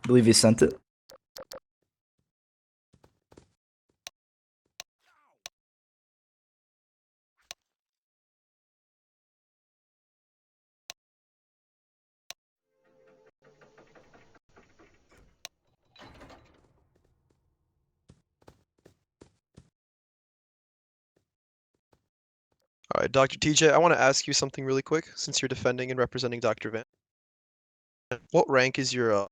believe you sent it. All right, Dr. TJ, I want to ask you something really quick since you're defending and representing Dr. Vamp. What rank is your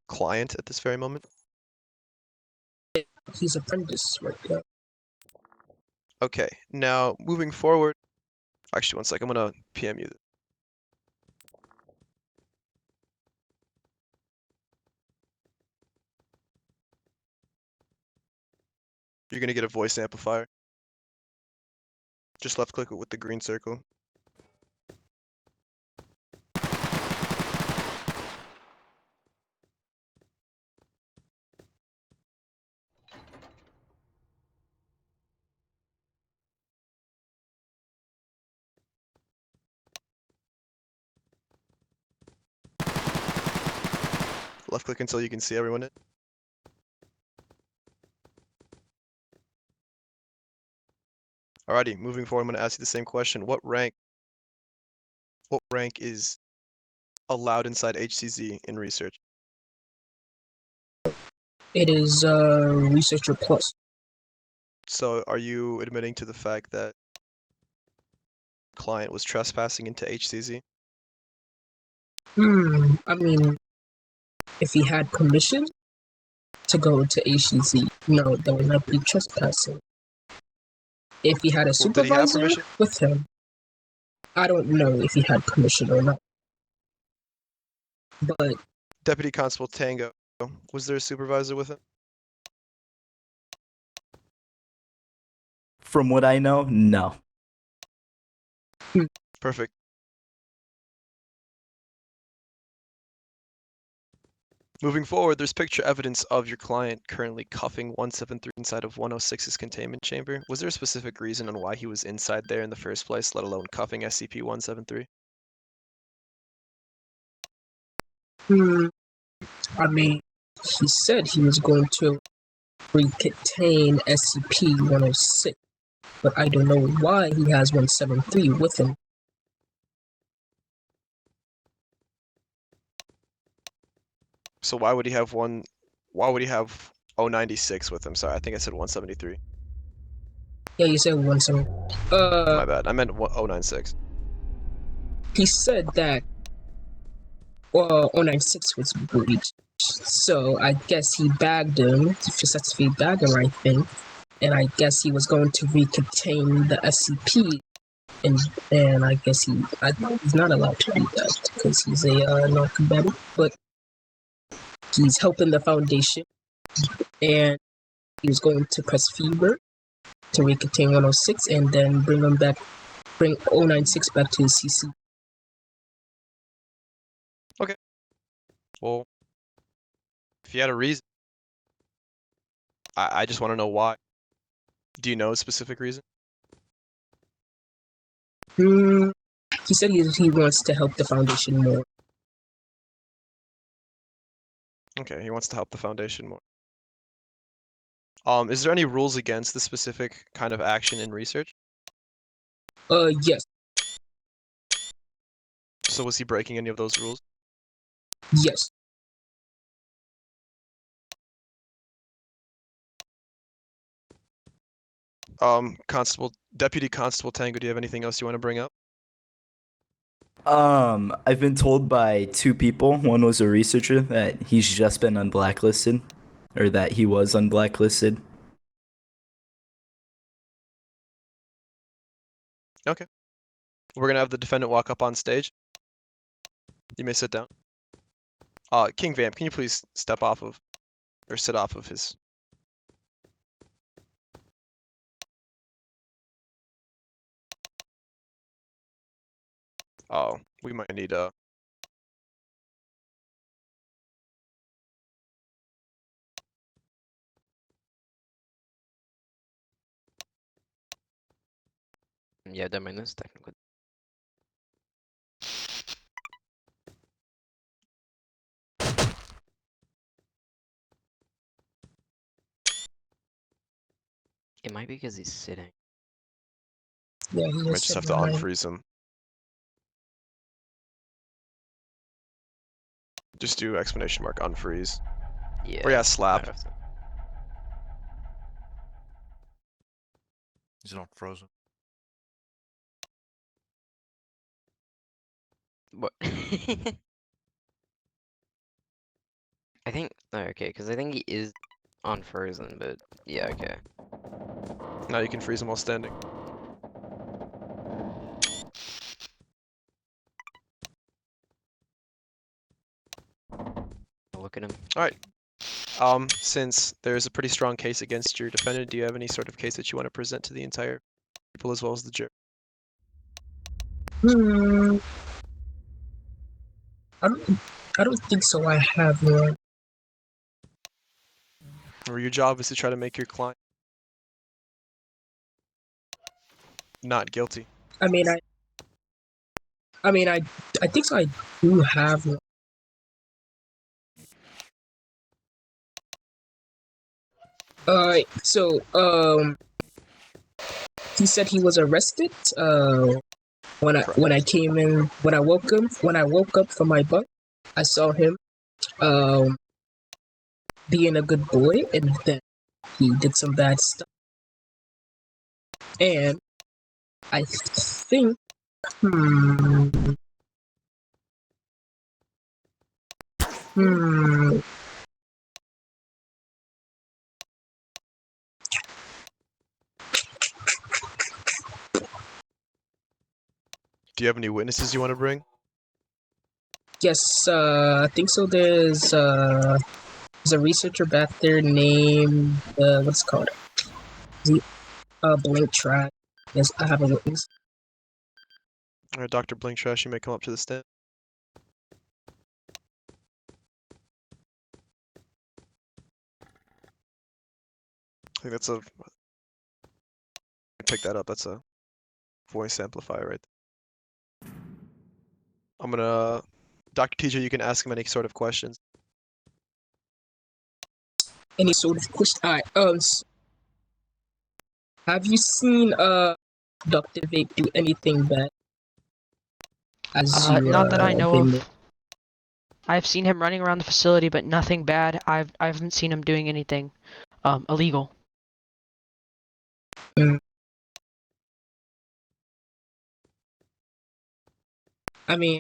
client at this very moment? He's apprentice right now. Okay, now moving forward. Actually, one sec, I'm gonna PM you. You're gonna get a voice amplifier. Just left click it with the green circle. Left click until you can see everyone in. Alrighty, moving forward, I'm gonna ask you the same question. What rank is allowed inside HCZ in research? It is researcher plus. So are you admitting to the fact that client was trespassing into HCZ? I mean, if he had permission to go to HEZ, no, that would not be trespassing. If he had a Well, did he have supervisor permission? with him, I don't know if he had permission or not. But Deputy Constable Tango, was there a supervisor with him? From what I know, no. Perfect. Moving forward, there's picture evidence of your client currently cuffing 173 inside of 106's containment chamber. Was there a specific reason on why he was inside there in the first place, let alone cuffing SCP-173? I mean, he said he was going to recontain SCP-106, but I don't know why he has 173 with him. So why would he have 096 with him? Sorry, I think I said 173. Yeah, you said 173. My bad. I meant 096. He said that 096 was breached, so I guess he bagged him, successfully bagged him, I think, and I guess he was going to recontain the SCP, and I guess he's not allowed to do that because he's a non-combatant, but he's helping the Foundation, and he was going to press fever to recontain 106 and then bring 096 back to his CC. Well, if you had a reason, I just want to know why. Do you know a specific reason? He said he wants to help the Foundation more. Okay, he wants to help the Foundation more. Is there any rules against the specific kind of action in research? Yes. So was he breaking any of those rules? Yes. Deputy Constable Tango, do you have anything else you want to bring up? I've been told by two people, one was a researcher, that he's just been unblacklisted, or that he was unblacklisted. Okay. We're gonna have the defendant walk up on stage. You may sit down. King Vamp, can you please step off of, or sit off of his... Oh, we might need Yeah, the minus technically. It might be because he's sitting. Yeah, he Might was just have to sitting behind. unfreeze him. Just do exclamation mark unfreeze. Yeah. Or yeah, might slap. have to. He's not frozen. What? I think. Oh, okay, because I think he is unfrozen, but yeah, okay. Now you can freeze him while standing. Look at him. Since there's a pretty strong case against your defendant, do you have any sort of case that you want to present to the entire people as well as the jury? Hmm. I don't. I don't think so. I have one. Or your job is to try to make your client not guilty. I mean, I think so. I do have one. So, he said he was arrested. Correct. When I came in, when I woke up from my bunk, I saw him, being a good boy, and then he did some bad stuff. And I think, hmm, hmm, Do you have any witnesses you want to bring? yes, I think so. There's a researcher back there named, what's it called? The, Blink Track. Yes, I have a witness. Alright, Dr. Blink Trash, you may come up to the stand. I think that's a... Pick that up, that's a voice amplifier right there. I'm gonna... Dr. TJ, you can ask him any sort of questions. Any sort of question. Alright, have you seen, Dr. Vape do anything bad? As you, Not that I know been of. there? I've seen him running around the facility, but nothing bad. I haven't seen him doing anything illegal. I mean,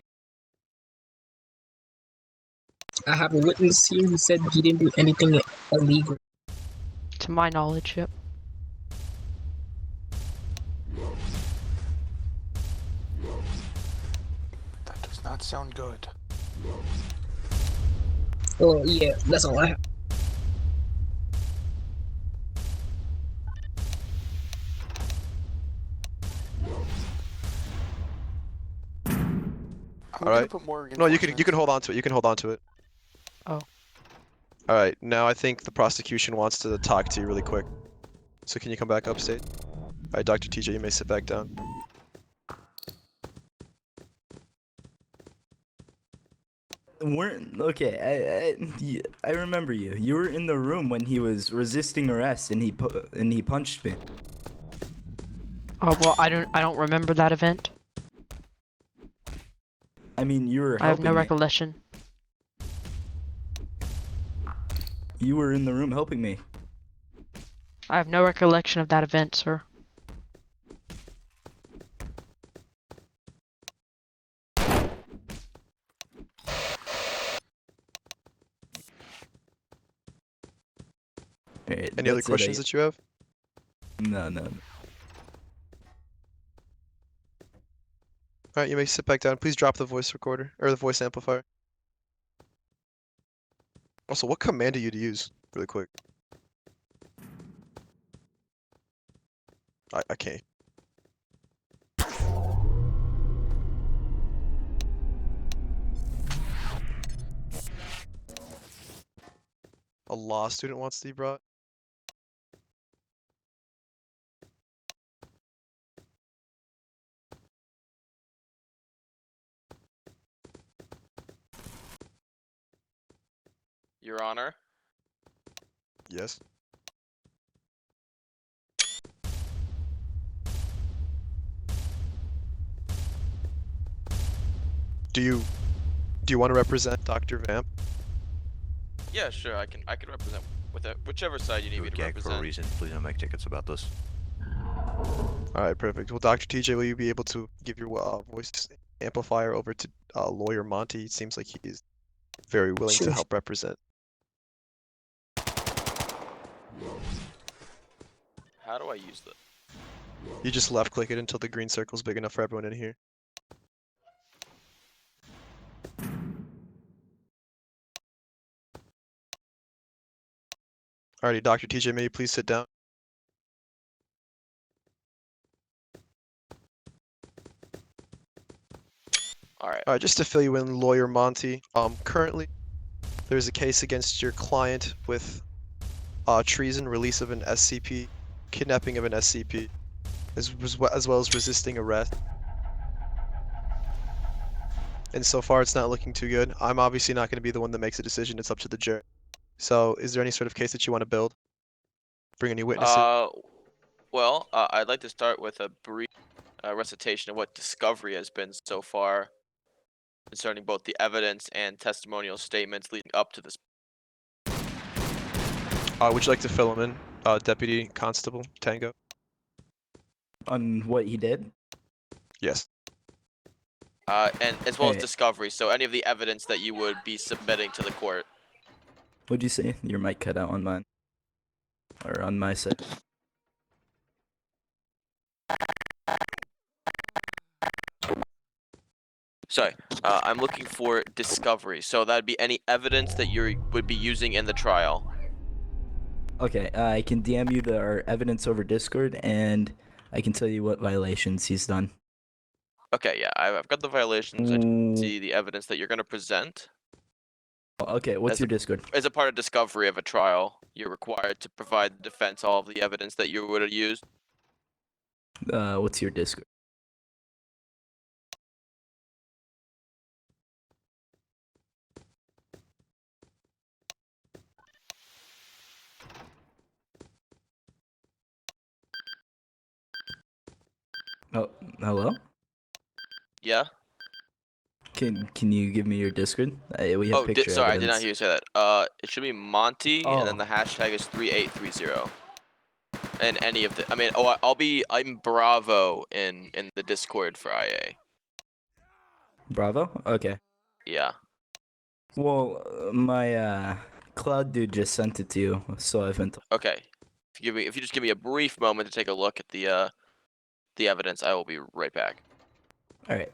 I have a witness here who said he didn't do anything illegal. To my knowledge, yep. That does not sound good. Oh, yeah, that's all I have. I'm Alright. gonna put more No, you can reinforcements. hold on to it. You can hold on to it. Oh. Alright, now I think the prosecution wants to talk to you really quick. So can you come back upstate? Alright, Dr. TJ, you may sit back down. Weren't okay. I remember you. You were in the room when he was resisting arrest, and he punched me. Oh well, I don't remember that event. I mean, you were I have no helping me. recollection. You were in the room helping me. I have no recollection of that event, sir. Alright, Any other that's it, questions that you have? No. Alright, you may sit back down. Please drop the voice recorder, or the voice amplifier. Also, what command are you to use? Really quick. I can't. A law student wants to be brought? Your Honor, Yes. Do you want to represent Dr. Vamp? Yeah, sure. I can represent with it, whichever side you need me to Gag for a represent. reason. Please don't make tickets about this. All right, perfect. Well, Dr. TJ, will you be able to give your voice amplifier over to lawyer Monty? It seems like he's very willing to Sure. help represent. How do I use this? You just left click it until the green circle's big enough for everyone in here. Alrighty, Dr. TJ, may you please sit down? Alright. Alright, just to fill you in, lawyer Monty, currently there's a case against your client with treason, release of an SCP, kidnapping of an SCP, as well as resisting arrest. And so far it's not looking too good. I'm obviously not going to be the one that makes a decision, it's up to the jury. So, is there any sort of case that you want to build? Bring any witnesses? Well, I'd like to start with a brief recitation of what discovery has been so far concerning both the evidence and testimonial statements leading up to this. Would you like to fill him in, Deputy Constable Tango? On what he did? Yes. And as well as Alright. discovery, so any of the evidence that you would be submitting to the court. What'd you say? Your mic cut out on mine. Or on my side. Sorry, I'm looking for discovery, so that'd be any evidence that you would be using in the trial. Okay, I can DM you our evidence over Discord, and I can tell you what violations he's done. Okay, yeah, I've got the violations. I just see the evidence that you're going to present. Okay, what's As your Discord? As a part of discovery of a trial, you're required to provide the defense all of the evidence that you would have used. What's your Discord? Oh, hello? Yeah? Can you give me your Discord? We have Oh, picture sorry, I evidence. did not hear you say that. It should be Monty, and then Oh. the hashtag is 3830. And any of the, I mean, I'm Bravo in the Discord for IA. Bravo? Okay. Yeah. Well, my Cloud dude just sent it to you, so I've been told. Okay. If you just give me a brief moment to take a look at the evidence, I will be right back. Alright.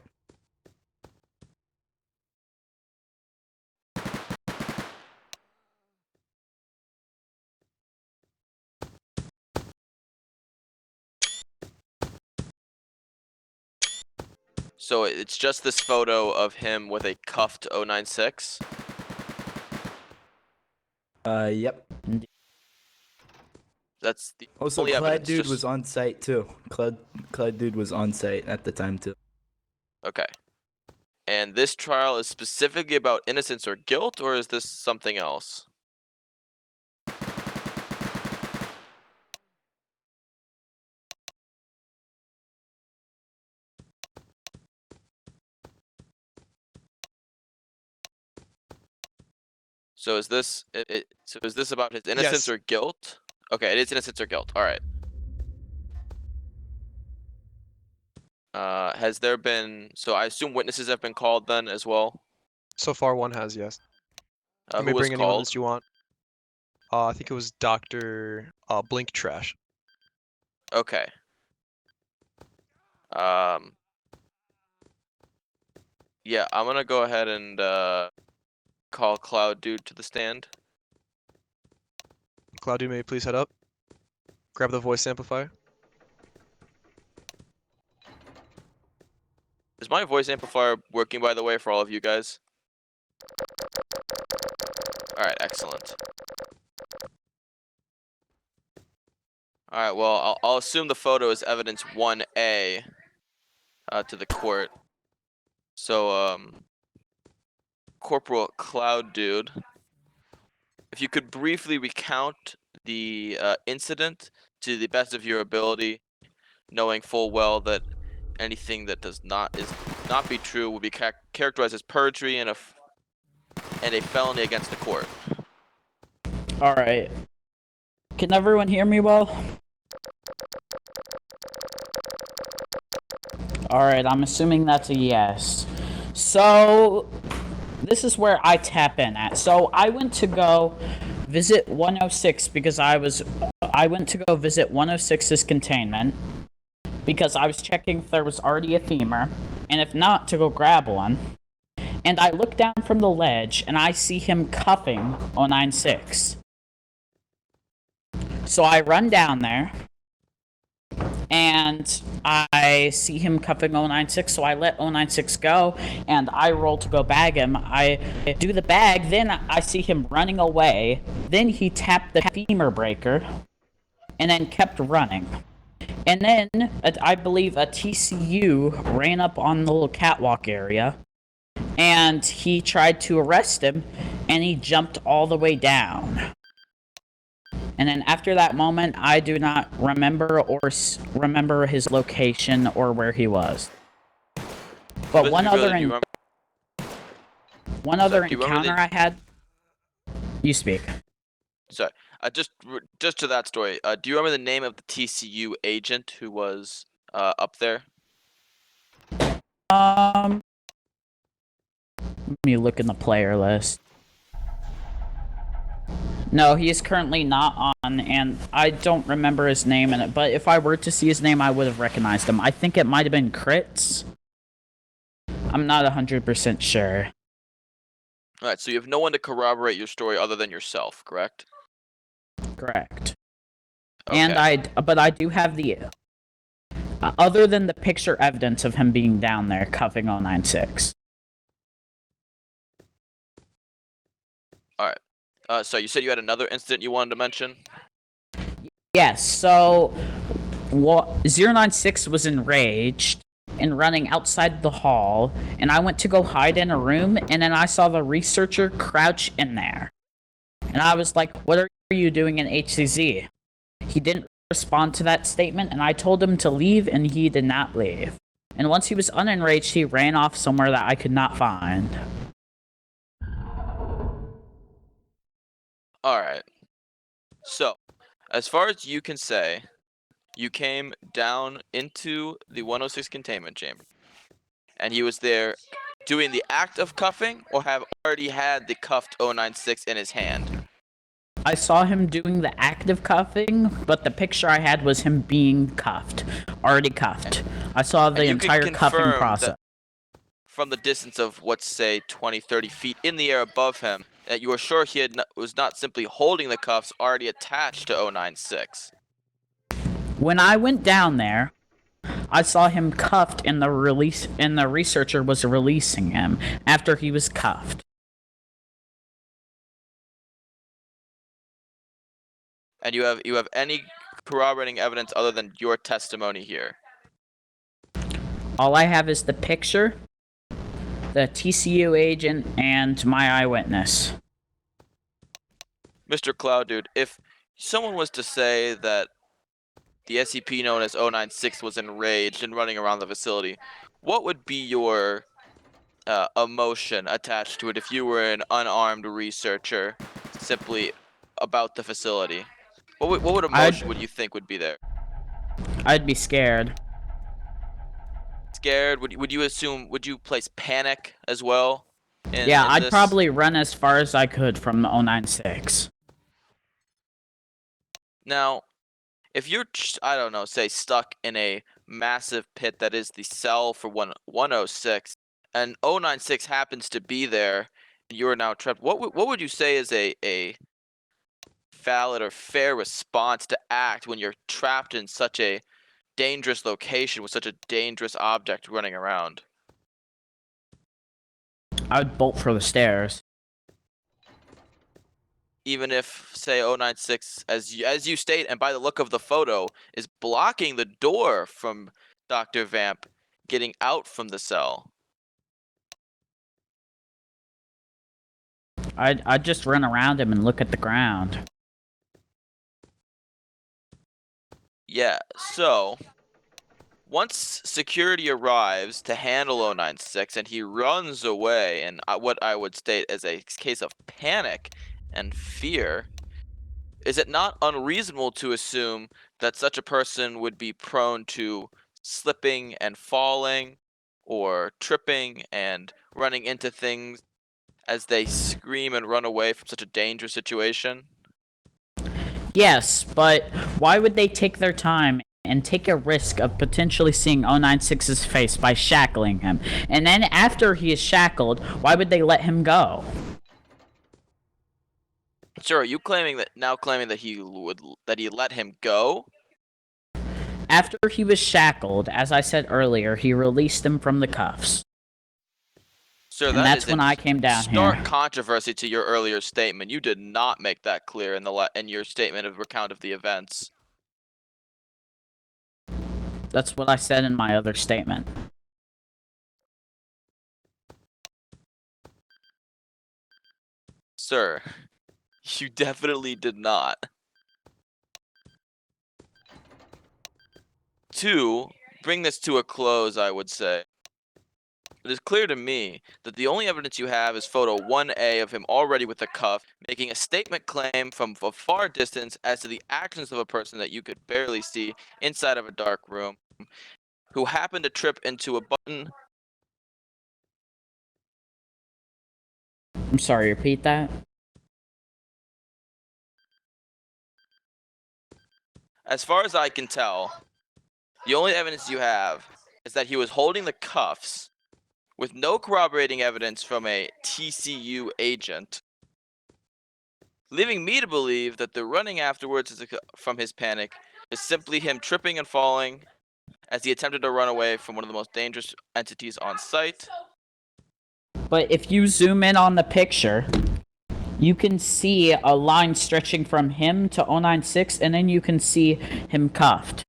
So it's just this photo of him with a cuffed 096. Yep. That's the Also, only Cloud evidence. dude just- was on site too. Cloud dude was on site at the time too. Okay. And this trial is specifically about innocence or guilt, or is this something else? So is this so is this about his innocence Yes. or guilt? Okay, it is innocence or guilt. All right. Has there been, so I assume witnesses have been called then as well? So far, one has, yes. You Who may was bring anyone called? that you want. I think it was Dr. Blink Trash. Okay. Yeah, I'm gonna go ahead and call Cloud Dude to the stand. Claudio, may you please head up? Grab the voice amplifier. Is my voice amplifier working, by the way, for all of you guys? Alright, excellent. Alright, well, I'll assume the photo is evidence 1A to the court. So, Corporal Cloud Dude, if you could briefly recount the incident to the best of your ability, knowing full well that anything that is not not be true would be characterized as perjury and a felony against the court. Alright. Can everyone hear me well? Alright, I'm assuming that's a yes. So, this is where I tap in at. So, I went to go visit 106 because I went to go visit 106's containment because I was checking if there was already a femur, and if not, to go grab one. And I look down from the ledge, and I see him cuffing 096. So I run down there, and I see him cuffing 096, so I let 096 go, and I roll to go bag him. I do the bag, then I see him running away, then he tapped the femur breaker, and then kept running. And then, I believe a TCU ran up on the little catwalk area, and he tried to arrest him, and he jumped all the way down. And then after that moment, I do not remember remember his location or where he was. But one other encounter I had. You speak. Sorry, just to that story. Do you remember the name of the TCU agent who was up there? Let me look in the player list. No, he is currently not on, and I don't remember his name in it, but if I were to see his name, I would have recognized him. I think it might have been Crits. I'm not 100% sure. Alright, so you have no one to corroborate your story other than yourself, correct? Correct. Okay. And but I do have the, other than the picture evidence of him being down there cuffing 096. Alright. So you said you had another incident you wanted to mention? Yes, so 096 was enraged and running outside the hall, and I went to go hide in a room, and then I saw the researcher crouch in there. And I was like, what are you doing in HCZ? He didn't respond to that statement, and I told him to leave, and he did not leave. And once he was unenraged, he ran off somewhere that I could not find. Alright. So, as far as you can say, you came down into the 106 containment chamber, and he was there doing the act of cuffing, or have already had the cuffed 096 in his hand? I saw him doing the active cuffing, but the picture I had was him being cuffed. Already cuffed. I saw the entire cuffing process. From the distance of, let's say, 20, 30 feet in the air above him, that you were sure he was not simply holding the cuffs already attached to 096. When I went down there, I saw him cuffed, and the researcher was releasing him after he was cuffed. And you have any corroborating evidence other than your testimony here? All I have is the picture, the TCU agent, and my eyewitness. Mr. Cloud, dude, if someone was to say that the SCP known as 096 was enraged and running around the facility, what would be your emotion attached to it if you were an unarmed researcher simply about the facility? What would emotion would you think would be there? I'd be scared. Scared? Would you assume? Would you place panic as well? Yeah, I'd probably run as far as I could from 096. Now, if you're, I don't know, say stuck in a massive pit that is the cell for 106, and 096 happens to be there, and you are now trapped, what would you say is a valid or fair response to act when you're trapped in such a dangerous location with such a dangerous object running around? I would bolt for the stairs. Even if, say, 096, as you state, and by the look of the photo, is blocking the door from Dr. Vamp getting out from the cell. I'd just run around him and look at the ground. Yeah, so once security arrives to handle 096 and he runs away in what I would state as a case of panic and fear, is it not unreasonable to assume that such a person would be prone to slipping and falling or tripping and running into things as they scream and run away from such a dangerous situation? Yes, but why would they take their time and take a risk of potentially seeing 096's face by shackling him? And then after he is shackled, why would they let him go? Sir, are you claiming that he let him go? After he was shackled, as I said earlier, he released him from the cuffs. Sir, And that that's is when in I came down stark here. controversy to your earlier statement. You did not make that clear in your statement of recount of the events. That's what I said in my other statement. Sir, you definitely did not. To bring this to a close, I would say, it is clear to me that the only evidence you have is photo 1A of him already with a cuff, making a statement claim from a far distance as to the actions of a person that you could barely see inside of a dark room, who happened to trip into a button. I'm sorry, repeat that? As far as I can tell, the only evidence you have is that he was holding the cuffs with no corroborating evidence from a TCU agent, leaving me to believe that the running afterwards from his panic is simply him tripping and falling as he attempted to run away from one of the most dangerous entities on site. But if you zoom in on the picture, you can see a line stretching from him to 096, and then you can see him cuffed,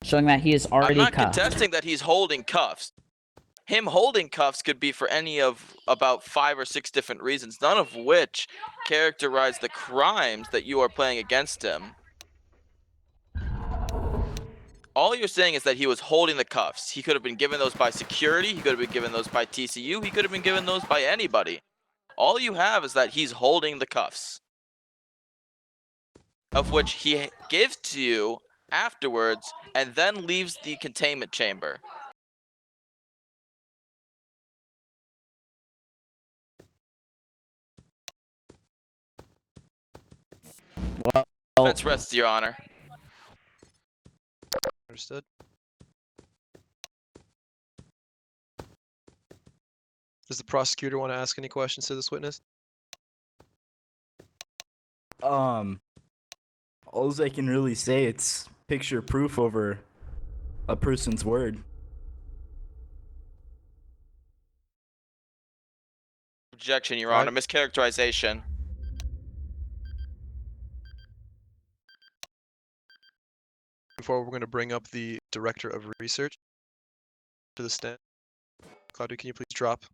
showing that he is I'm already not cuffed. contesting that he's holding cuffs. Him holding cuffs could be for any of about 5 or 6 different reasons, none of which characterize the crimes that you are playing against him. All you're saying is that he was holding the cuffs. He could have been given those by security, he could have been given those by TCU, he could have been given those by anybody. All you have is that he's holding the cuffs, of which he gives to you afterwards and then leaves the containment chamber. Well, Defense rests, Your Honor. Understood. Does the prosecutor want to ask any questions to this witness? All I can really say, it's picture proof over a person's word. Objection, Your Honor. Mischaracterization. Before we're going to bring up the director of research to the stand. Claudia, can you please drop?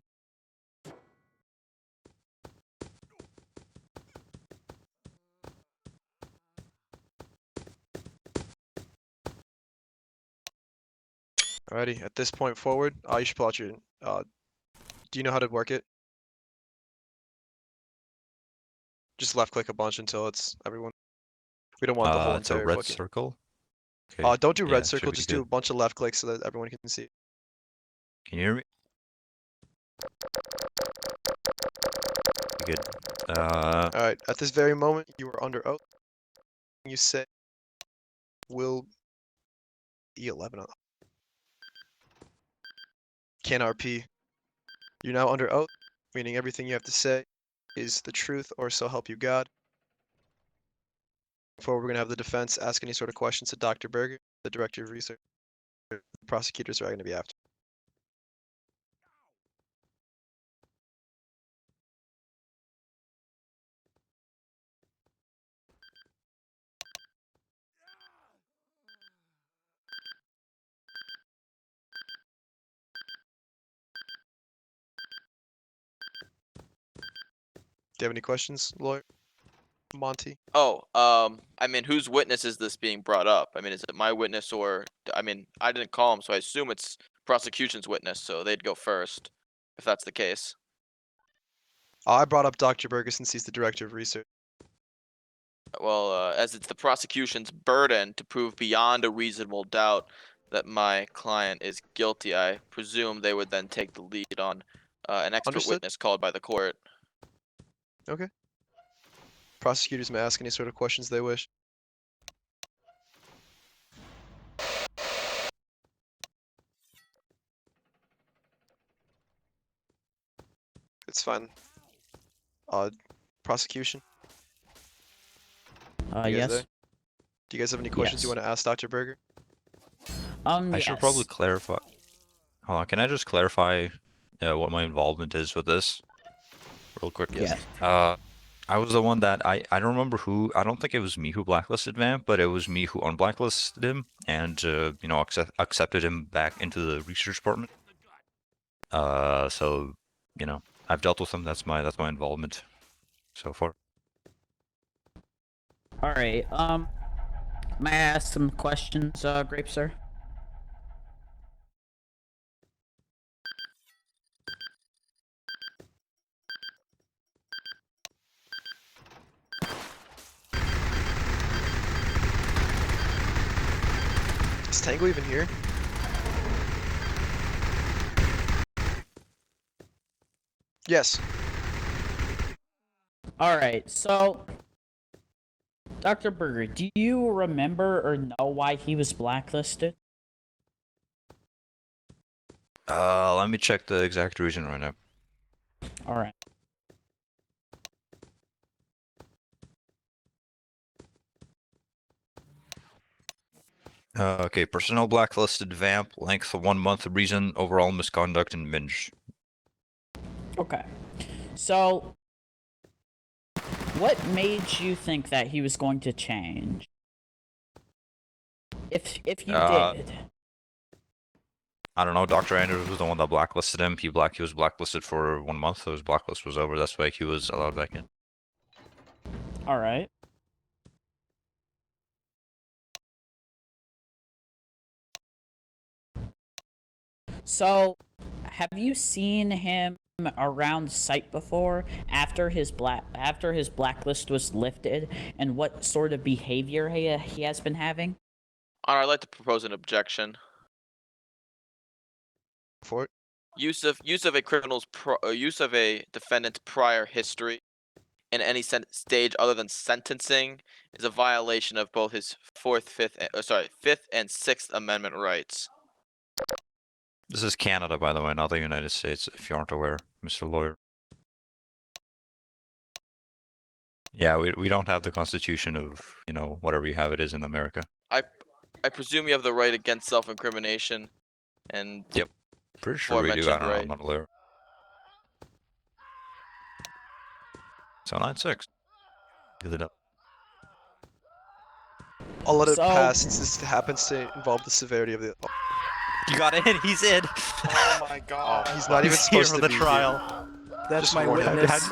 Alrighty, at this point forward, you should pull out your, do you know how to work it? Just left click a bunch until it's everyone. We don't want the whole It's a entire red fucking. circle. Okay. Don't do yeah, red should circle, be just good. do a bunch of left clicks so that everyone can see. Can you hear me? Good. Alright, at this very moment, you are under oath. You say will E11 on. Can RP. You're now under oath, meaning everything you have to say is the truth or so help you God. Before we're going to have the defense ask any sort of questions to Dr. Berger, the director of research. The prosecutors are going to be after. Do you have any questions, lawyer? Monty. Oh, I mean, whose witness is this being brought up? I mean, is it my witness or I mean, I didn't call him, so I assume it's prosecution's witness, so they'd go first, if that's the case. I brought up Dr. Berger since he's the director of research. Well, as it's the prosecution's burden to prove beyond a reasonable doubt that my client is guilty, I presume they would then take the lead on an expert Understood. witness called by the court. Okay. Prosecutors may ask any sort of questions they wish. It's fine. Prosecution? You guys Yes. there? Do you guys have any questions you Yes. want to ask Dr. Berger? I should probably Yes. clarify. Hold on, can I just clarify what my involvement is with this? Real quick. Yes. I was the one that I don't remember who. I don't think it was me who blacklisted Vamp, but it was me who unblacklisted him and you know, accepted him back into the research department. So you know, I've dealt with him. That's my involvement so far. All right. May I ask some questions, Grape Sir? Is Tango even here? Yes. All right. So, Dr. Berger, do you remember or know why he was blacklisted? Let me check the exact reason right now. All right. Okay, personnel blacklisted Vamp, length 1 month, reason overall misconduct and binge. Okay. So, what made you think that he was going to change? If you did. I don't know, Dr. Andrews was the one that blacklisted him. He was blacklisted for 1 month, so his blacklist was over. That's why he was allowed back in. All right. So, have you seen him around site before after his blacklist was lifted, and what sort of behavior he has been having? Honor, I'd like to propose an objection. For it? Use of a use of a defendant's prior history in any stage other than sentencing is a violation of both his Fifth and Sixth Amendment rights. This is Canada, by the way, not the United States, if you aren't aware, Mr. Lawyer. Yeah, we don't have the constitution of, you know, whatever you have it is in America. I presume you have the right against self-incrimination and Yep. Pretty sure we do. I don't know, right. I'm not a lawyer. So 9-6. Give it up. I'll let it So- pass since this happens to involve the severity of the. You got in, he's in! Oh my god. He's not even He's here supposed for to the be trial. That's Just my warn him. witness.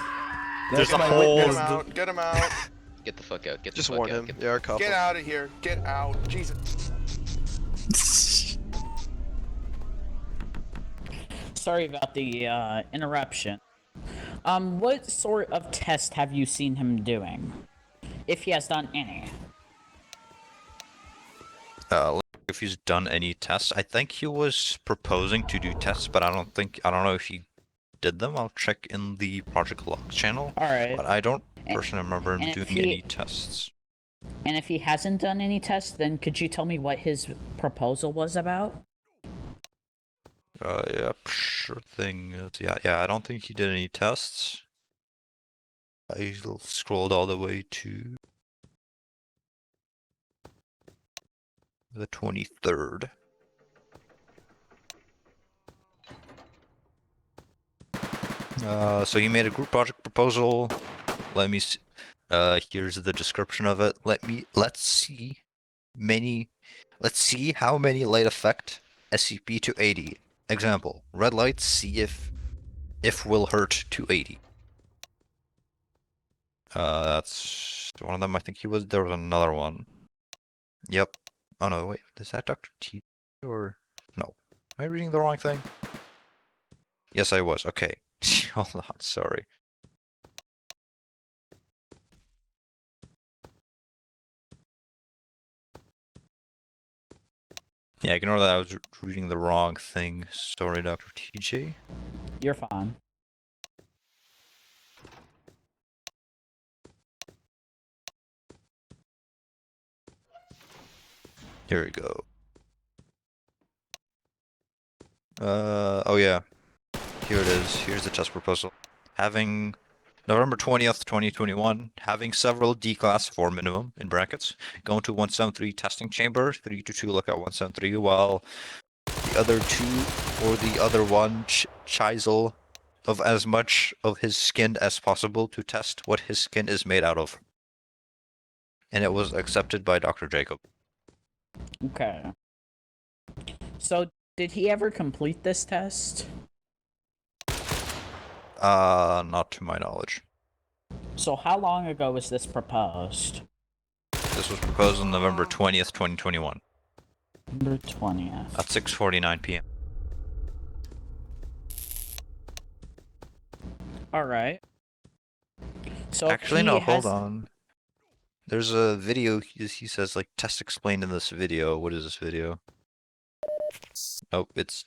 There's That's a my whole- Get witness. him out. Get him out. Get the fuck out. Get the Just fuck warn out. him. Get They are a couple. Get out of here. Get out. Jesus. Sorry about the interruption. What sort of test have you seen him doing? If he has done any. If he's done any tests, I think he was proposing to do tests, but I don't know if he did them. I'll check in the Project Logs channel. Alright. But I don't And- personally remember him and if doing he- any tests. And if he hasn't done any tests, then could you tell me what his proposal was about? Yeah, sure thing. Yeah, I don't think he did any tests. I scrolled all the way to the 23rd. So he made a group project proposal. Let me see. Here's the description of it. Let's see how many light affect SCP to 80. Example, red lights, see if will hurt to 80. That's one of them. I think there was another one. Yep. Oh no, wait. Is that Dr. T or no? Am I reading the wrong thing? Yes, I was. Okay. Hold on. Sorry. Yeah, ignore that. I was reading the wrong thing. Sorry, Dr. TJ. You're fine. Here we go. Oh yeah. Here it is. Here's the test proposal. Having November 20th, 2021, having several D-class 4 minimum, in brackets, going to 173 testing chamber, 322 lookout 173, while the other two, or the other one, chisel of as much of his skin as possible to test what his skin is made out of. And it was accepted by Dr. Jacob. Okay. So, did he ever complete this test? Not to my knowledge. So, how long ago was this proposed? This was proposed on November 20th, 2021. November 20th. At 6:49 p.m. Alright. So Actually, no, hold has... on. There's a video, he says, like, test explained in this video. What is this video? Nope, it's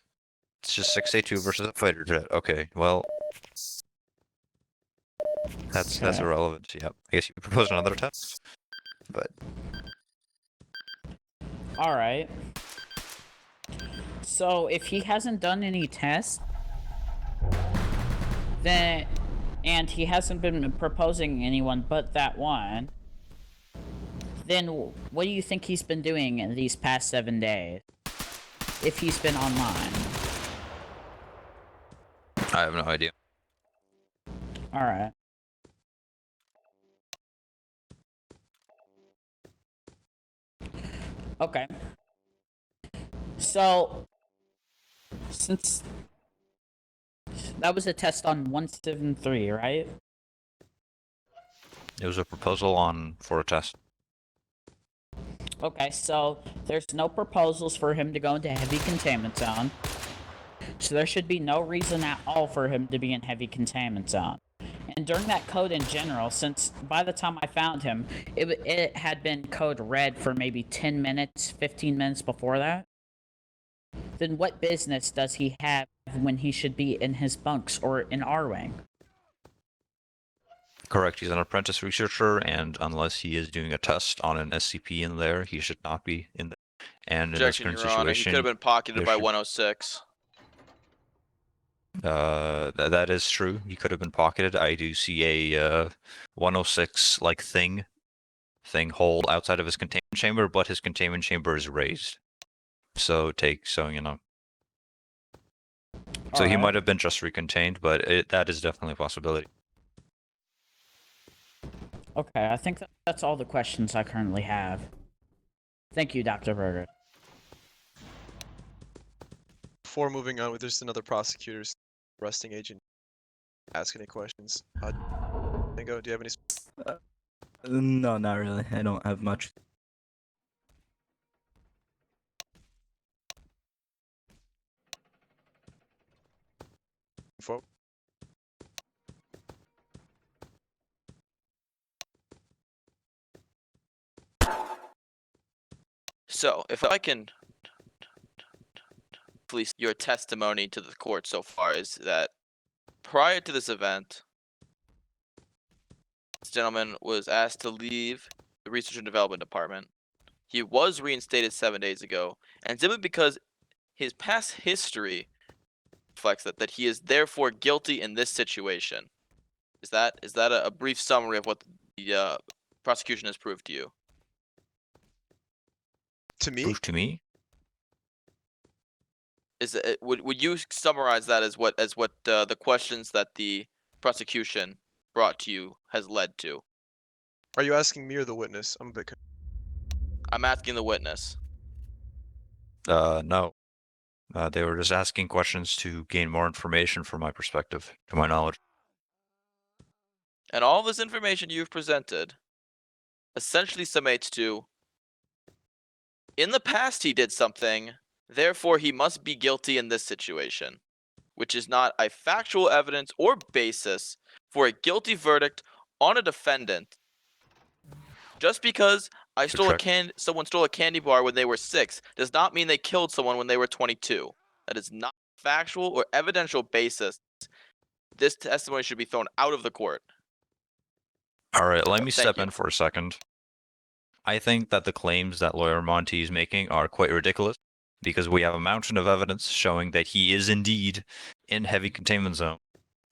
just 6A2 versus a fighter jet. Okay, well... That's irrelevant, yep. I guess you proposed another test? But... Alright. So, if he hasn't done any tests, then... And he hasn't been proposing anyone but that one, then what do you think he's been doing in these past 7 days? If he's been online. I have no idea. Alright. Okay. So, since that was a test on 173, right? It was a proposal for a test. Okay, so there's no proposals for him to go into heavy containment zone. So there should be no reason at all for him to be in heavy containment zone. And during that code in general, since by the time I found him, it had been code red for maybe 10 minutes, 15 minutes before that, then what business does he have when he should be in his bunks or in our wing? Correct, he's an apprentice researcher, and unless he is doing a test on an SCP in there, he should not be in there. And in this Objection, current Your Honor. He situation, could have been pocketed there by should- 106. that is true. He could have been pocketed. I do see a 106 like thing hole outside of his containment chamber, but his containment chamber is raised. So you know. So he Alright. might have been just recontained, but that is definitely a possibility. Okay, I think that's all the questions I currently have. Thank you, Dr. Berger. Before moving on, there's another prosecutor's arresting agent. Ask any questions. Bingo, do you have any? No, not really. I don't have much. For So, if I can, please, your testimony to the court so far is that prior to this event, this gentleman was asked to leave the Research and Development Department. He was reinstated 7 days ago, and simply because his past history reflects that he is therefore guilty in this situation. Is that a brief summary of what the prosecution has proved to you? to me, Proof to me? Is it, would you summarize that as what the questions that the prosecution brought to you has led to? are you asking me or the witness? I'm a bit. I'm asking the witness. No. They were just asking questions to gain more information from my perspective, to my knowledge. And all this information you've presented essentially summates to, in the past he did something, therefore he must be guilty in this situation, which is not a factual evidence or basis for a guilty verdict on a defendant. Just because someone stole a candy bar when they were 6 does not mean they killed someone when they were 22. That is not factual or evidential basis. This testimony should be thrown out of the court. All right, let me Thank step you. in for a second. I think that the claims that lawyer Monty is making are quite ridiculous because we have a mountain of evidence showing that he is indeed in heavy containment zone,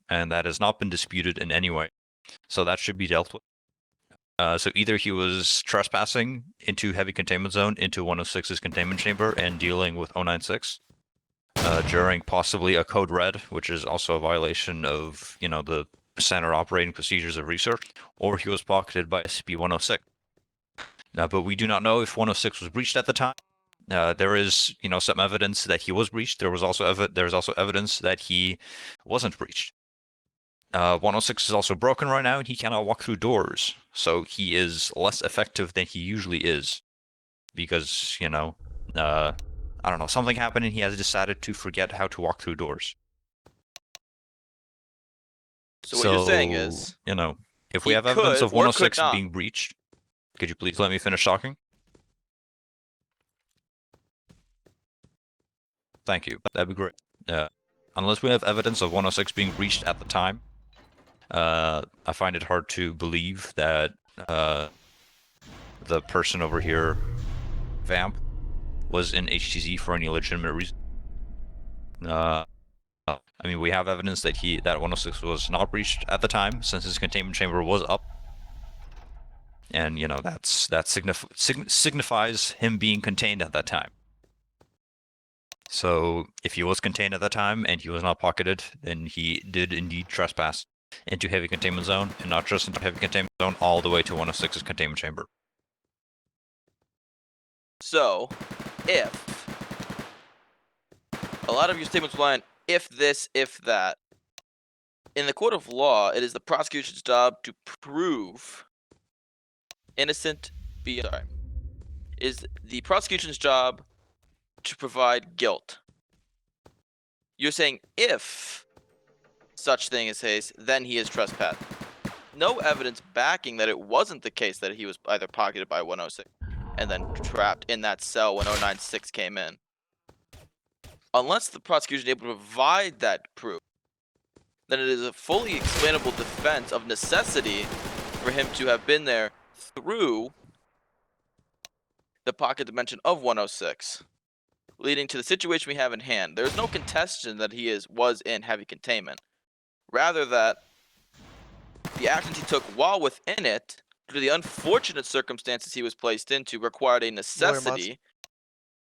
and that has not been disputed in any way. So that should be dealt with. So either he was trespassing into heavy containment zone into 106's containment chamber and dealing with 096 during possibly a code red, which is also a violation of, the standard operating procedures of research, or he was pocketed by SCP-106. But we do not know if 106 was breached at the time. There is, some evidence that he was breached. There was also evidence that he wasn't breached. 106 is also broken right now, and he cannot walk through doors, so he is less effective than he usually is, because I don't know, something happened, and he has decided to forget how to walk through doors. So what you're saying is, if we he have evidence could of or could 106 not. being breached, could you please let me finish talking? Thank you. That'd be great. Unless we have evidence of 106 being breached at the time, I find it hard to believe that the person over here, Vamp, was in HTZ for any legitimate reason. I mean, we have evidence that 106 was not breached at the time, since his containment chamber was up. And, that signifies him being contained at that time. So, if he was contained at that time, and he was not pocketed, then he did indeed trespass into heavy containment zone, and not just into heavy containment zone, all the way to 106's containment chamber. So, if a lot of your statements rely on if this, if that, in the court of law, it is the prosecution's job to prove innocent beyond. It is the prosecution's job to provide guilt. You're saying if such thing is case, then he is trespassed. No evidence backing that it wasn't the case that he was either pocketed by 106 and then trapped in that cell when 096 came in. Unless the prosecution is able to provide that proof, then it is a fully explainable defense of necessity for him to have been there through the pocket dimension of 106, leading to the situation we have in hand. There's no contestation that he was in heavy containment. Rather that the actions he took while within it, due to the unfortunate circumstances he was placed into, required a necessity.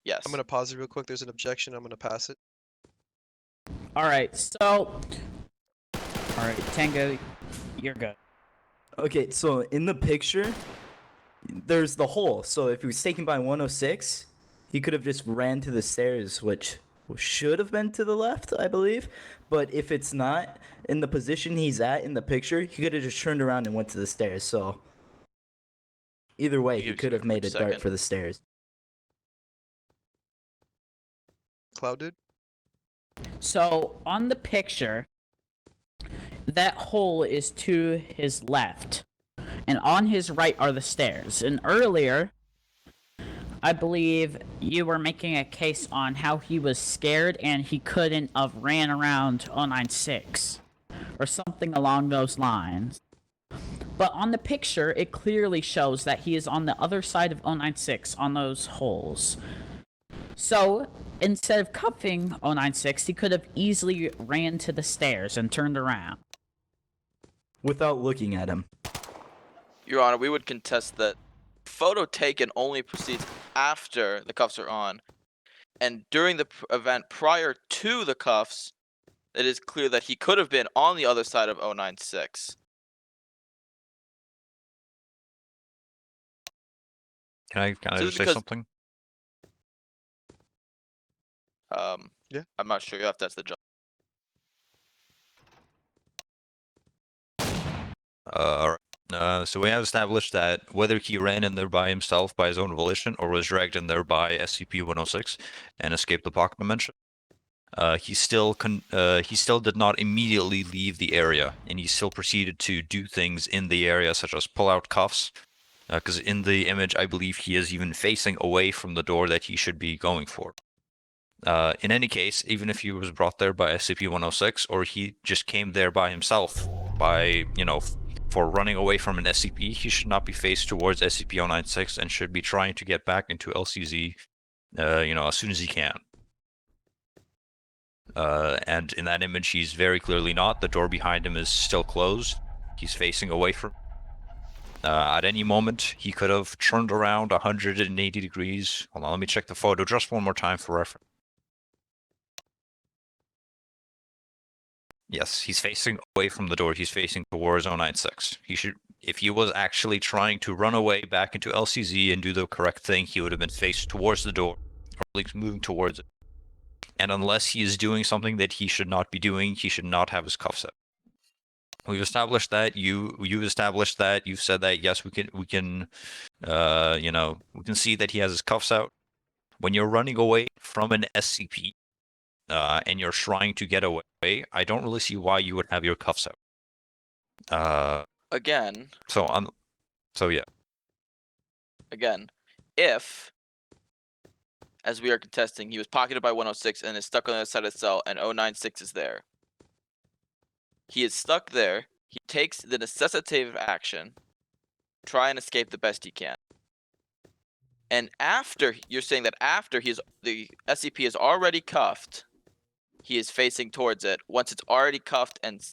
Yes. I'm gonna pause it real quick. There's an objection. I'm gonna pass it. Alright, so... Alright, Tango, you're good. Okay, so in the picture, there's the hole. So if he was taken by 106, he could have just ran to the stairs, which should have been to the left, I believe. But if it's not, in the position he's at in the picture, he could have just turned around and went to the stairs. So either way, he could have made a dart for the stairs. Cloud dude? So, on the picture, that hole is to his left, and on his right are the stairs. And earlier, I believe you were making a case on how he was scared and he couldn't have ran around 096, or something along those lines. But on the picture, it clearly shows that he is on the other side of 096 on those holes. So, instead of cuffing 096, he could have easily ran to the stairs and turned around. Without looking at him. Your Honor, we would contest that photo taken only proceeds after the cuffs are on. And during the event prior to the cuffs, it is clear that he could have been on the other side of 096. Can I just say something? Yeah. I'm not sure if that's the job. Alright. So we have established that whether he ran in there by himself by his own volition or was dragged in there by SCP-106 and escaped the pocket dimension, he still did not immediately leave the area, and he still proceeded to do things in the area, such as pull out cuffs. Because in the image, I believe he is even facing away from the door that he should be going for. In any case, even if he was brought there by SCP-106, or he just came there by himself, by, for running away from an SCP, he should not be faced towards SCP-096 and should be trying to get back into LCZ, as soon as he can. And in that image, he's very clearly not. The door behind him is still closed. He's facing away from. At any moment, he could have turned around 180 degrees. Hold on, let me check the photo just one more time for reference. Yes, he's facing away from the door. He's facing towards 096. He should, if he was actually trying to run away back into LCZ and do the correct thing, he would have been faced towards the door, or at least moving towards it. And unless he is doing something that he should not be doing, he should not have his cuffs up. We've established that. You've established that. You've said that. Yes, we can see that he has his cuffs out. When you're running away from an SCP, and you're trying to get away, I don't really see why you would have your cuffs out. Again. So yeah. Again, if, as we are contesting, he was pocketed by 106 and is stuck on the other side of the cell, and 096 is there. He is stuck there. He takes the necessitative action, try and escape the best he can. And after, you're saying that after the SCP is already cuffed, he is facing towards it. Once it's already cuffed and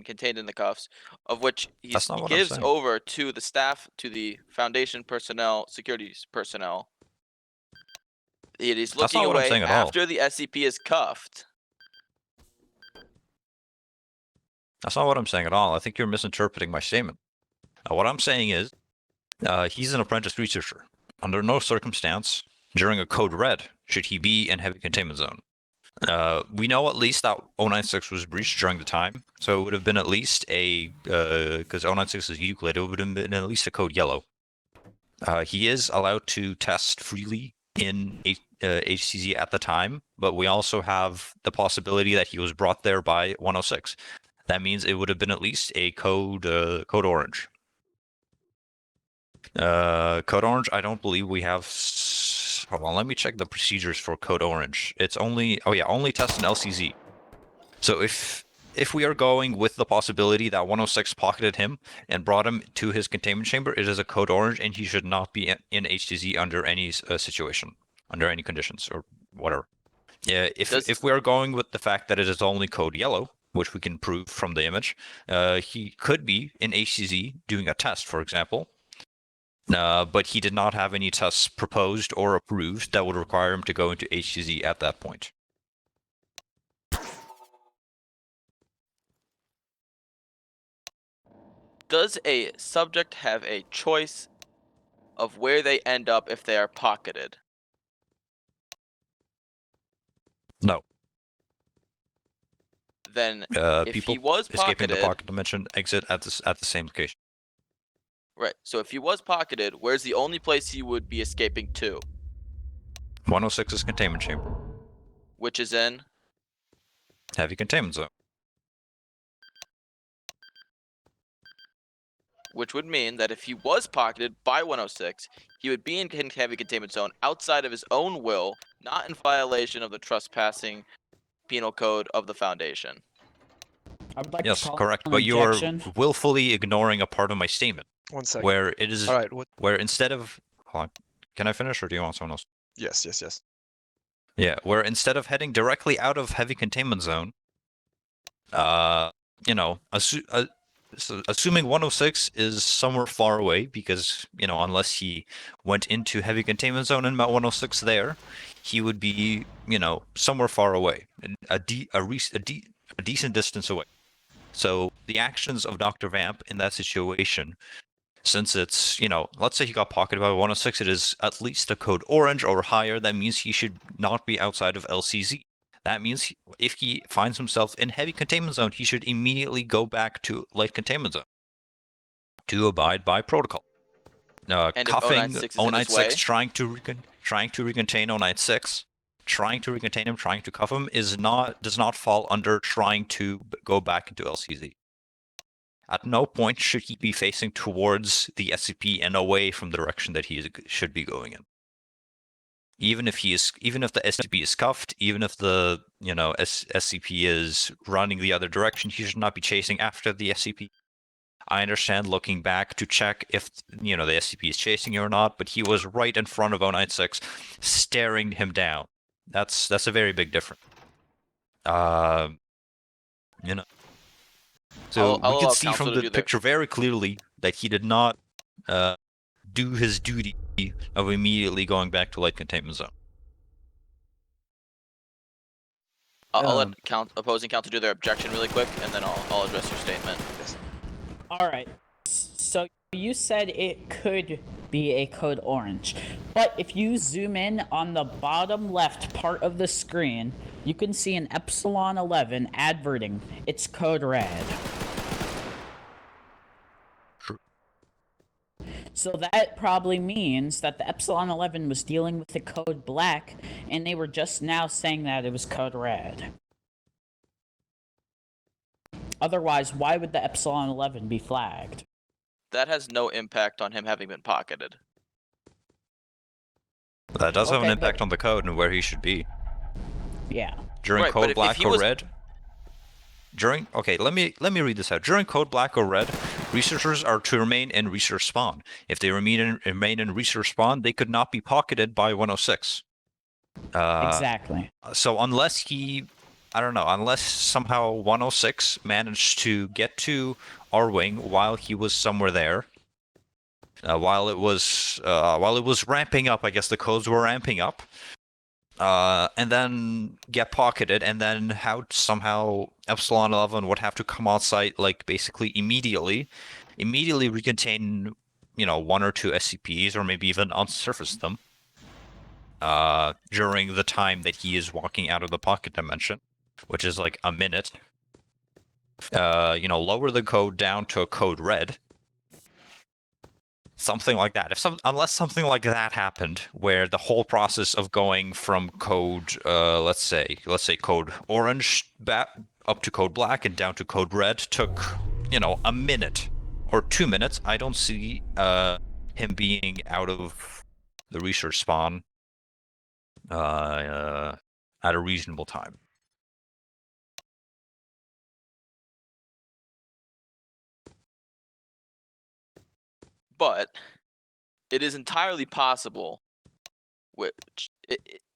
contained in the cuffs, of which he gives over to the staff, to the Foundation personnel, securities personnel. It is looking away after the SCP is cuffed. That's not what I'm saying at all. I think you're misinterpreting my statement. What I'm saying is, he's an apprentice researcher. Under no circumstance, during a code red, should he be in heavy containment zone. We know at least that 096 was breached during the time, so it would have been at least because 096 is Euclid, it would have been at least a code yellow. He is allowed to test freely in HCZ at the time, but we also have the possibility that he was brought there by 106. That means it would have been at least a code orange. Code orange, I don't believe we have. Hold on, let me check the procedures for code orange. It's only test in LCZ. So if we are going with the possibility that 106 pocketed him and brought him to his containment chamber, it is a code orange, and he should not be in HCZ under any situation, under any conditions or whatever. Yeah, if we are going with the fact that it is only code yellow, which we can prove from the image, he could be in HCZ doing a test, for example. But he did not have any tests proposed or approved that would require him to go into HCZ at that point. Does a subject have a choice of where they end up if they are pocketed? No. Then, if people he was escaping pocketed, the pocket dimension exit at the same location. Right. So if he was pocketed, where's the only place he would be escaping to? 106's containment chamber. Which is in? Heavy containment zone. Which would mean that if he was pocketed by 106, he would be in heavy containment zone outside of his own will, not in violation of the trespassing penal code of the Foundation. I would like Yes, to call correct. an But you are objection. willfully ignoring a part of my statement. 1 second. Where it is, All right. where instead of, hold on, can I finish or do you want someone else? Yes. Yeah, where instead of heading directly out of heavy containment zone, assuming 106 is somewhere far away, because, unless he went into heavy containment zone and met 106 there, he would be, somewhere far away, a decent distance away. So the actions of Dr. Vamp in that situation, since it's, let's say he got pocketed by 106, it is at least a code orange or higher. That means he should not be outside of LCZ. That means if he finds himself in heavy containment zone, he should immediately go back to light containment zone. to abide by protocol. And if Cuffing 096 is in his way? 096, trying to recontain 096, trying to recontain him, trying to cuff him does not fall under trying to go back into LCZ. At no point should he be facing towards the SCP and away from the direction that he should be going in. Even if the SCP is cuffed, even if the SCP is running the other direction, he should not be chasing after the SCP. I understand looking back to check if the SCP is chasing you or not, but he was right in front of 096, staring him down. That's a very big difference. So I'll we allow can see counsel from to the do their- picture very clearly that he did not do his duty of immediately going back to light containment zone. I'll let opposing counsel do their objection really quick, and then I'll address your statement. All right. So you said it could be a code orange, but if you zoom in on the bottom left part of the screen, you can see an Epsilon 11 adverting it's code red. True. So that probably means that the Epsilon 11 was dealing with the code black, and they were just now saying that it was code red. Otherwise, why would the Epsilon 11 be flagged? That has no impact on him having been pocketed. That does have an Okay, impact but- on the code and where he should be. Yeah. During Right, but code if black he or was- red. Let me read this out. During code black or red, researchers are to remain in research spawn. If they remain in research spawn, they could not be pocketed by 106. Exactly. So unless unless somehow 106 managed to get to our wing while he was somewhere there, while it was ramping up, I guess the codes were ramping up, and then get pocketed, and then how somehow Epsilon 11 would have to come on site like basically immediately recontain one or two SCPs, or maybe even unsurface them during the time that he is walking out of the pocket dimension, which is like a minute. Lower the code down to a code red. Something like that. Unless something like that happened, where the whole process of going from code, let's say code orange up to code black and down to code red took, a minute or 2 minutes, I don't see him being out of the research spawn at a reasonable time. But it is entirely possible, it's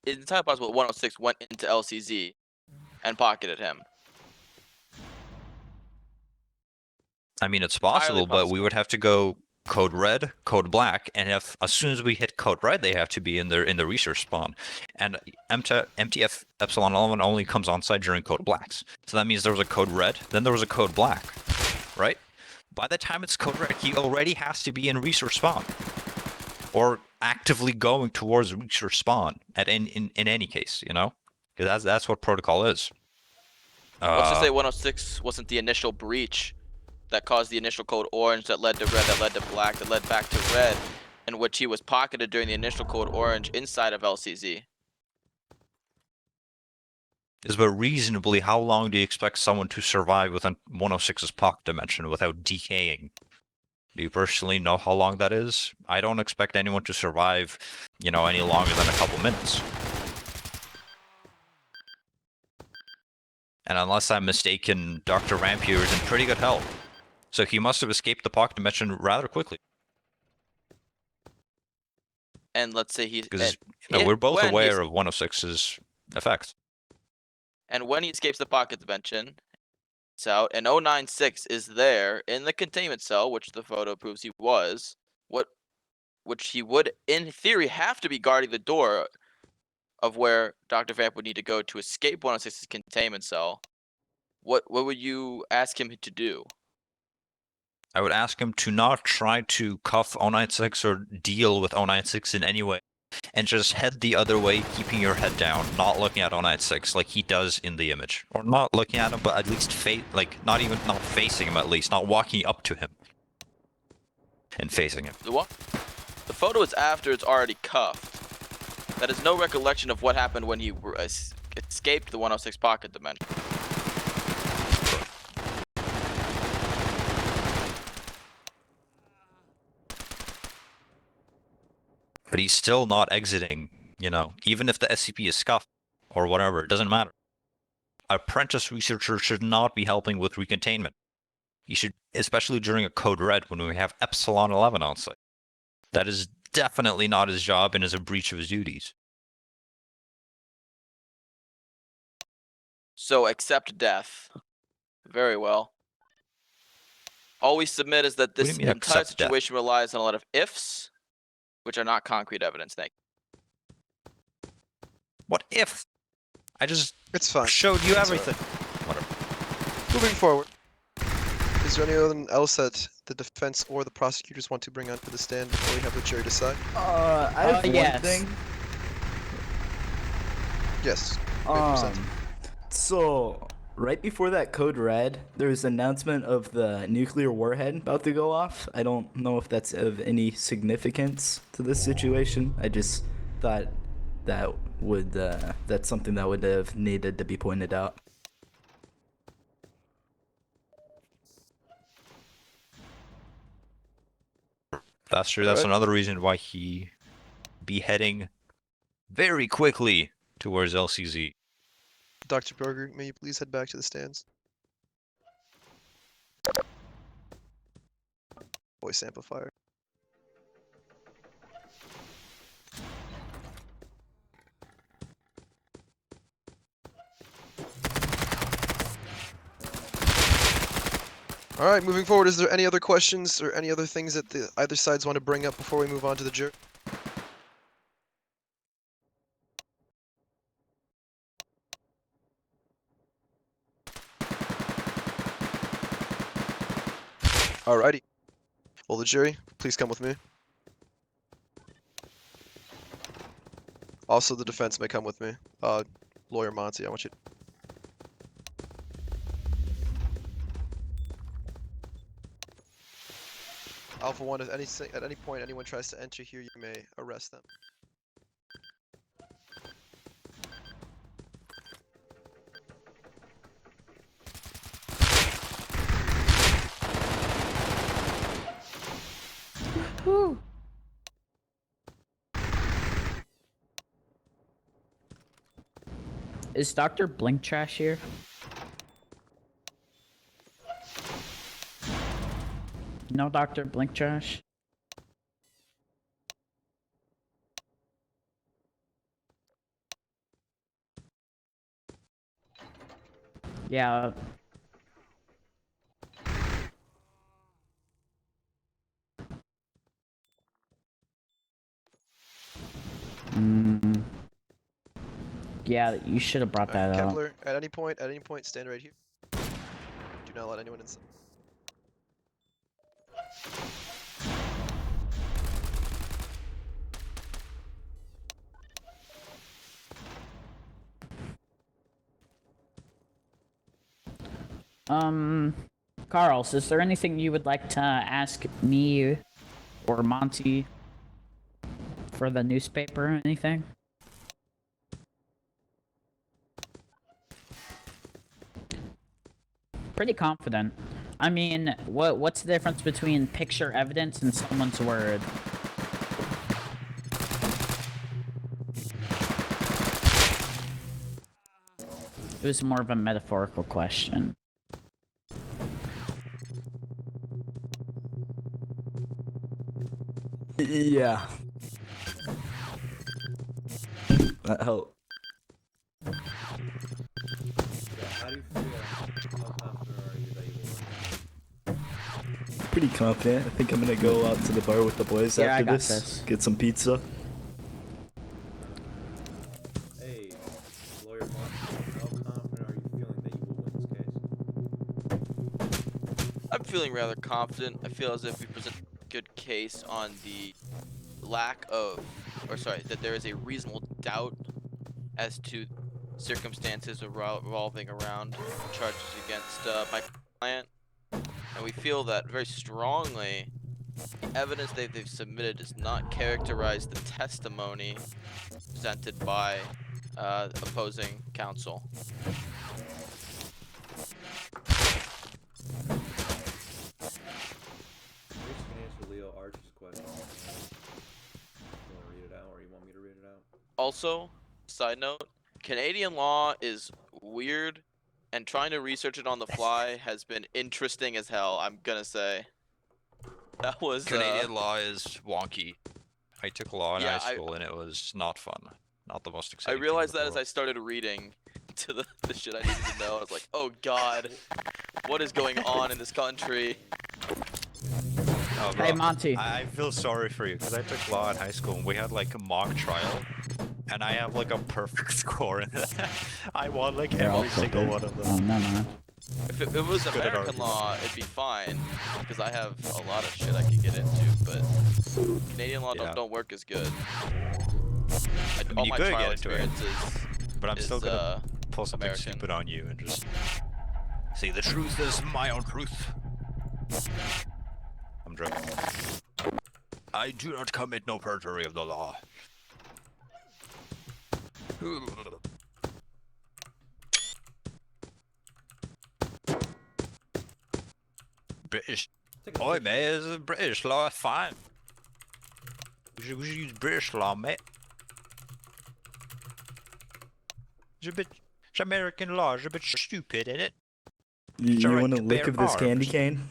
entirely possible that 106 went into LCZ and pocketed him. I mean, it's possible, but we possible. would have to go code red, code black, and if as soon as we hit code red, they have to be in the research spawn. And MTF Epsilon 11 only comes on site during code blacks. So that means there was a code red, then there was a code black, right? By the time it's code red, he already has to be in research spawn, or actively going towards research spawn in any case, because that's what protocol is. Let's just say 106 wasn't the initial breach that caused the initial code orange, that led to red, that led to black, that led back to red, in which he was pocketed during the initial code orange inside of LCZ. But reasonably, how long do you expect someone to survive within 106's pocket dimension without decaying? Do you personally know how long that is? I don't expect anyone to survive, any longer than a couple minutes. And unless I'm mistaken, Dr. Vamp here is in pretty good health. So he must have escaped the pocket dimension rather quickly. And let's say he's... Because and we're both when aware he's- of 106's effects. And when he escapes the pocket dimension, it's out, and 096 is there in the containment cell, which the photo proves he was, which he would, in theory, have to be guarding the door of where Dr. Vamp would need to go to escape 106's containment cell. What would you ask him to do? I would ask him to not try to cuff 096 or deal with 096 in any way, and just head the other way, keeping your head down, not looking at 096 like he does in the image. Or not looking at him, but at least not facing him at least, not walking up to him. and facing him. The photo is after it's already cuffed. That is no recollection of what happened when he escaped the 106 pocket dimension. But he's still not exiting, you know, even if the SCP is scuffed or whatever, it doesn't matter. Apprentice researcher should not be helping with recontainment. He should, especially during a code red when we have Epsilon 11 on site. That is definitely not his job and is a breach of his duties. So accept death. Very well. All we submit is that What do this you mean entire accept death? situation relies on a lot of ifs, which are not concrete evidence. Thank you. What if? I just It's fine. showed you It's everything. Whatever. Moving forward. Is there anything else that the defense or the prosecutors want to bring onto the stand before we have the jury decide? I have one yes. thing. Yes. you may present. So right before that code red, there was an announcement of the nuclear warhead about to go off. I don't know if that's of any significance to this situation. I just thought that would that's something that would have needed to be pointed out. That's true. That's another reason why he be heading very quickly towards LCZ. Dr. Berger, may you please head back to the stands? Voice amplifier. Alright, moving forward, is there any other questions or any other things that either sides want to bring up before we move on to the jury? Alrighty. Well, the jury, please come with me. Also, the defense may come with me. Lawyer Monty, I want you to... Alpha 1, if at any point anyone tries to enter here, you may arrest them. Whew. Is Dr. Blink Trash here? No, Dr. Blink Trash? Yeah. Yeah, you should have brought that up. Kepler, at any point, stand right here. Do not let anyone inside. Carl, is there anything you would like to ask me or Monty for the newspaper or anything? Pretty confident. I mean, what's the difference between picture evidence and someone's word? It was more of a metaphorical question. Yeah. That helped. Pretty confident. I think I'm gonna go out to the bar with the boys Yeah, I after got this. this. Get some pizza. Hey, lawyer Monty, how confident are you feeling that you will win this case? I'm feeling rather confident. I feel as if we present a good case on the lack of, or sorry, that there is a reasonable doubt as to circumstances revolving around charges against my client. And we feel that very strongly evidence that they've submitted does not characterize the testimony presented by opposing counsel. Maybe you can answer Leo Arch's question. You want to read it out, or you want me to read it out? Also, side note, Canadian law is weird, and trying to research it on the fly has been interesting as hell, I'm gonna say. That was Canadian law is wonky. I took law in Yeah, high school and it was not fun. Not the most I exciting. realized that as I started reading to the shit I needed to know. I was like, oh god, what is going on in this country? Oh, Hey, bro, Monty. I feel sorry for you because I took law in high school and we had like a mock trial, and I have like a perfect score in it. I won like They're all every single crooked. one of them. Oh, never mind. If it was Good at American arguing. law, it'd be fine, because I have a lot of shit I could get into, but Canadian law Yeah. don't work as good. mean, All you my could trial get into it, experiences But I'm still gonna is, pull something American. stupid on you and just say the truth is my own truth. I'm joking. I do not commit no perjury of the law. British. Take a Oi, picture. mate, it's a British law, it's fine. We should use British law, mate. It's American law, it's a bit stupid, isn't it? You right want a to lick bear of this candy arms. cane?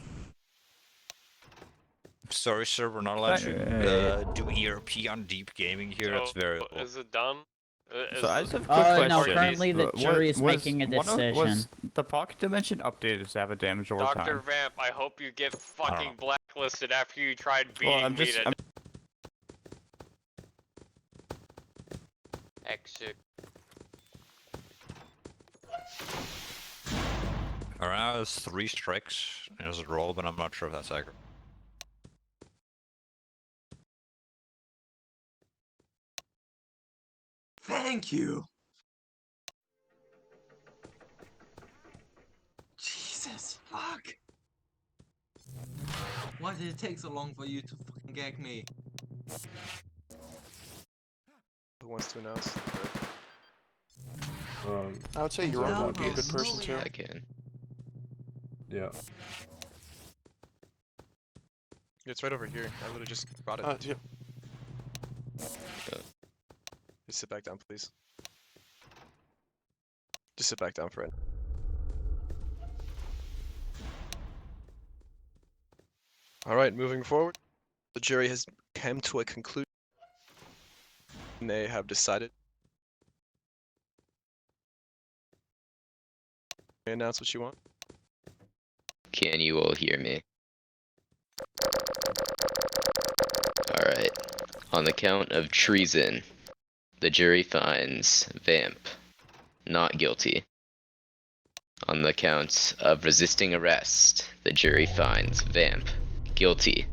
Sorry, sir, we're not allowed to do ERP on deep gaming here. That's very low. Is it done? So I just have a quick question. No, currently the jury is making a decision. Was the pocket dimension updated to have a damage over Dr. time? Vamp, I hope you get know. fucking blacklisted after you tried beating Well, me to exit. Alright, there's 3 strikes as a roll, but I'm not sure if that's accurate. Thank you. Jesus, fuck. Why did it take so long for you to fucking gag me? Who wants to announce? I would say your own would be a good person too. I can. Yeah. It's right over here. I literally just brought it. Yeah. Just sit back down, please. Just sit back down, friend. Alright, moving forward. The jury has come to a conclusion. And they have decided. Can you announce what you want? Can you all hear me? Alright. On the count of treason, the jury finds Vamp not guilty. On the count of resisting arrest, the jury finds Vamp guilty.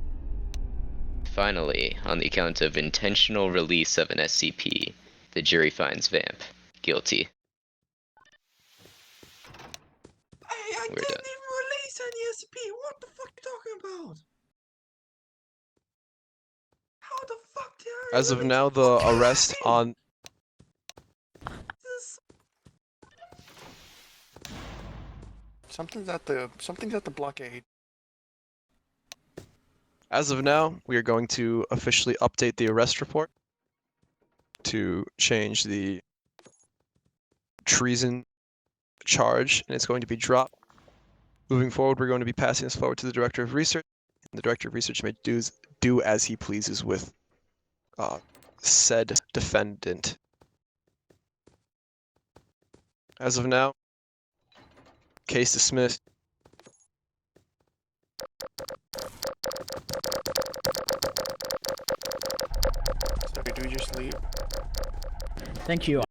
Finally, on the account of intentional release of an SCP, the jury finds Vamp guilty. I We're didn't done. even release any SCP. What the fuck are you talking about? How the fuck did I As of release now, the fucking arrest SCP? on This- Something's at the blockade. As of now, we are going to officially update the arrest report to change the treason charge, and it's going to be dropped. Moving forward, we're going to be passing this forward to the Director of Research, and the Director of Research may do as he pleases with said defendant. As of now, case dismissed. So do we just leave? Thank you.